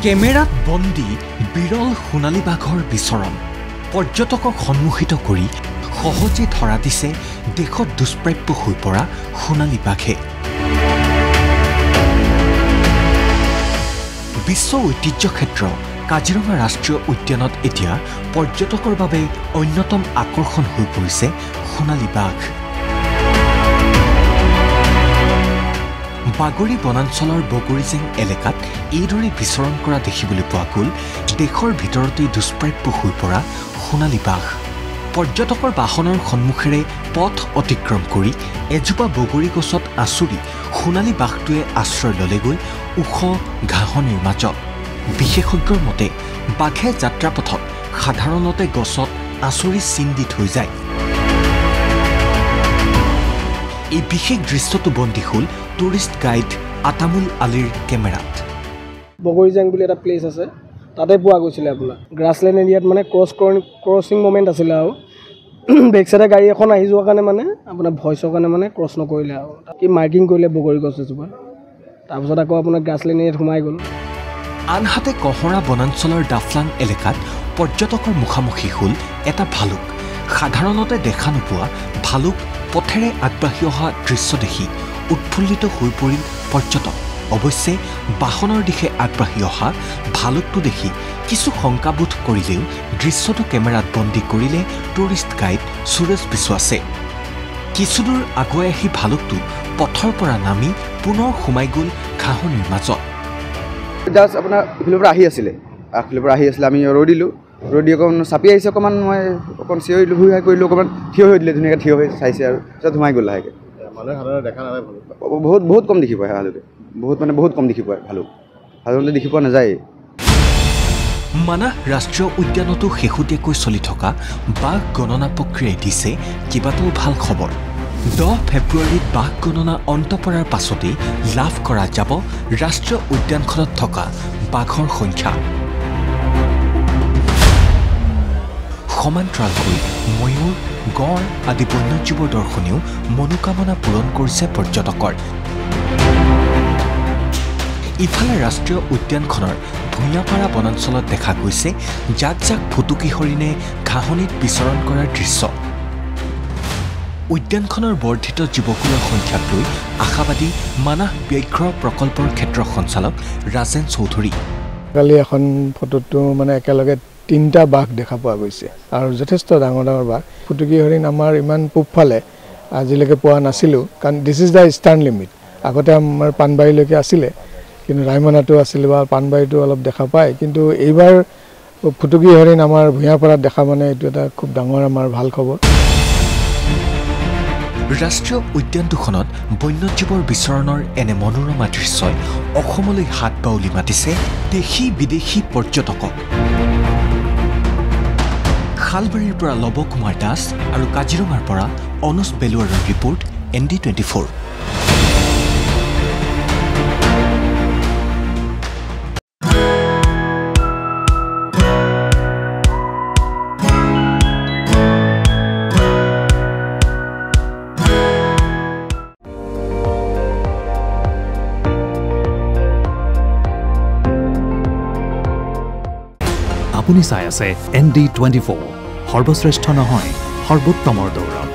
কেমেৰাত বন্দী বিৰল সোণালী বাঘৰ বিচৰণ পৰ্যটকক সন্মুখিত কৰি সহজে ধৰা দিছে দেশত দুষ্প্ৰাপ্য হৈ পৰা সোণালী বাঘে। বিশ্ব ঐতিহ্য ক্ষেত্ৰ কাজিৰঙা ৰাষ্ট্ৰীয় উদ্যানত এতিয়া পৰ্যটকৰ বাবে অন্যতম আকৰ্ষণ হৈ পৰিছে সোণালী বাঘ। বাগৰি বনাঞ্চলৰ বগৰীজেং এলেকাত এইদৰে বিচৰণ কৰা দেখিবলৈ পোৱা গ'ল দেশৰ ভিতৰতেই দুষ্প্ৰাপ্য হৈ পৰা সোণালী বাঘ। পৰ্যটকৰ বাহনৰ সন্মুখেৰে পথ অতিক্ৰম কৰি এজোপা বগৰী গছত আচুৰি সোণালী বাঘটোৱে আশ্ৰয় ল'লেগৈ ওখ ঘাঁহনিৰ মাজত। বিশেষজ্ঞৰ মতে বাঘে যাত্ৰাপথত সাধাৰণতে গছত আচুৰি চিন দি থৈ যায়। এই বিশেষ দৃশ্যটো বন্দী হ'ল টুৰিষ্ট গাইড আতামুল আলীৰ কেমেৰাত। বগৰীজেং বুলি এটা প্লেচ আছে, তাতে পোৱা গৈছিলে আপোনাৰ গ্ৰাছলেণ্ড এৰিয়াত মানে ক্ৰছিং মমেণ্ট আছিলে আৰু বেক চাইডে গাড়ী এখন আহি যোৱাৰ কাৰণে মানে আপোনাৰ ভইচৰ কাৰণে মানে ক্ৰছ নকৰিলে আৰু কি মাৰ্কিং কৰিলে বগৰী গছ এজোপা, তাৰপিছত আকৌ আপোনাৰ গ্ৰাছলেণ্ড এৰিয়াত সোমাই গ'ল। আনহাতে কহৰা বনাঞ্চলৰ ডাফলাং এলেকাত পৰ্যটকৰ মুখামুখি হ'ল এটা ভালুক। সাধাৰণতে দেখা নোপোৱা ভালুক পথেৰে আগবাঢ়ি অহা দৃশ্য দেখি উৎফুল্লিত হৈ পৰিল পৰ্যটক। অৱশ্যে বাহনৰ দিশে আগবাঢ়ি অহা ভালুকটো দেখি কিছু শংকাবোধ কৰিলেও দৃশ্যটো কেমেৰাত বন্দী কৰিলে টুৰিষ্ট গাইড সুৰেশ বিশ্বাসে। কিছুদূৰ আগুৱাই আহি ভালুকটো পথৰ পৰা নামি পুনৰ সোমাই গ'ল ঘাঁহনিৰ মাজত। জাষ্ট আপোনাৰ ইফালৰ পৰা আহি আছিলে আমি ৰৈ দিলোঁ, ৰৈ দি অকণমান চাপি আহিছে, অকণমান মই অকণ চিঞৰিলোঁ, ভুই হাই কৰিলোঁ, অকণমান থিয় হৈ দিলে, ধুনীয়াকৈ থিয় হৈ চাইছে আৰু পিছত সোমাই গ'ল লাহেকৈ। বহুত কম দেখি পায় ভালুকে, বহুত কম দেখি পায় ভালুকে দেখি পোৱা নাযায়। মানাহ ৰাষ্ট্ৰীয় উদ্যানতো শেহতীয়াকৈ চলি থকা বাঘ গণনা প্ৰক্ৰিয়াই দিছে কেইবাটাও ভাল খবৰ। 10 ফেব্ৰুৱাৰীত বাঘ গণনা অন্ত পৰাৰ পাছতেই লাভ কৰা যাব ৰাষ্ট্ৰীয় উদ্যানখনত থকা বাঘৰ সংখ্যা। সমান্তৰালকৈ ময়ূৰ, গঁড় আদি বন্যজীৱৰ দৰ্শনেও মনোকামনা পূৰণ কৰিছে পৰ্যটকৰ। ইফালে ৰাষ্ট্ৰীয় উদ্যানখনৰ ভূঞাপাৰা বনাঞ্চলত দেখা গৈছে জাক জাক ফুটুকী হৰিণে ঘাঁহনিত বিচৰণ কৰাৰ দৃশ্য। উদ্যানখনৰ বৰ্ধিত জীৱকুলৰ সংখ্যাক লৈ আশাবাদী মানাহ ব্যাঘ্ৰ প্ৰকল্পৰ ক্ষেত্ৰ সঞ্চালক ৰাজেন চৌধুৰী। কালি এখন ফটোটো মানে একেলগে 3টা বাঘ দেখা পোৱা গৈছে আৰু যথেষ্ট ডাঙৰ বাঘ। ফুটুকী হৰিণ আমাৰ ইমান পূবফালে আজিলৈকে পোৱা নাছিলোঁ, কাৰণ this is the eastern limit. আগতে আমাৰ পাণবাৰীলৈকে আছিলে, কিন্তু ৰায়মনাটো আছিলে বা পাণবাৰীটো অলপ দেখা পায়, কিন্তু এইবাৰ ফুটুকী হৰিণ আমাৰ ভূঞাপাৰাত দেখা মানে এইটো এটা খুব ডাঙৰ আমাৰ ভাল খবৰ। ৰাষ্ট্ৰীয় উদ্যান দুখনত বন্যজীৱৰ বিচৰণৰ এনে মনোৰমা দৃশ্যই অসমলৈ হাত বাউলি মাতিছে দেশী বিদেশী পৰ্যটকক। শালবাৰীৰ পৰা লৱ কুমাৰ দাস আৰু কাজিৰঙাৰ পৰা অনুজ বেলুৱাৰৰ ৰিপৰ্ট ND24। আপুনি চাই আছে ND24, সৰ্বশ্ৰেষ্ঠ নহয় সৰ্বোত্তমৰ দৌৰ।